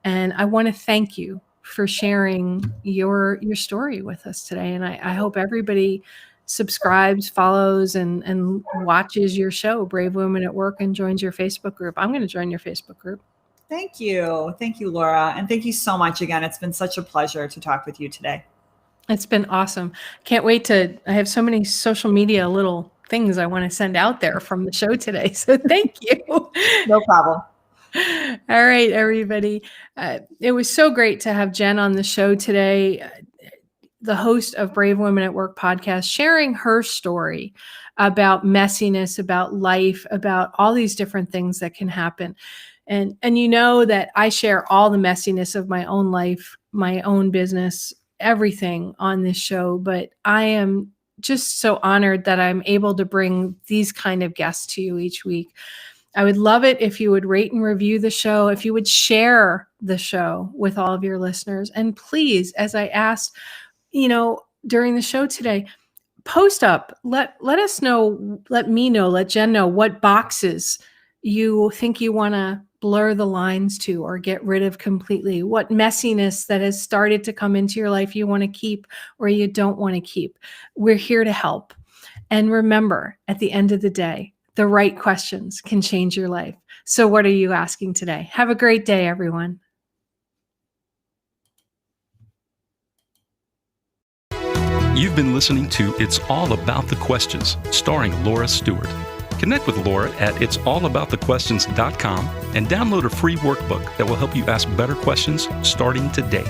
And I want to thank you for sharing your story with us today. And I hope everybody subscribes, follows, and watches your show, Brave Women at Work, and joins your Facebook group. I'm going to join your Facebook group. Thank you. Thank you, Laura. And thank you so much again. It's been such a pleasure to talk with you today. It's been awesome. Can't wait I have so many social media little things I want to send out there from the show today. So thank you. No problem. All right, everybody. It was so great to have Jen on the show today, the host of Brave Women at Work podcast, sharing her story about messiness, about life, about all these different things that can happen. And you know that I share all the messiness of my own life, my own business, everything on this show, but I am just so honored that I'm able to bring these kind of guests to you each week. I would love it if you would rate and review the show, if you would share the show with all of your listeners. And please, as I asked, you know, during the show today, post up, let us know, let me know, let Jen know what boxes you think you want to blur the lines to or get rid of completely, what messiness that has started to come into your life you want to keep or you don't want to keep. We're here to help. And remember, at the end of the day, the right questions can change your life. So what are you asking today? Have a great day, everyone. You've been listening to It's All About the Questions, starring Laura Stewart. Connect with Laura at it'sallaboutthequestions.com and download a free workbook that will help you ask better questions starting today.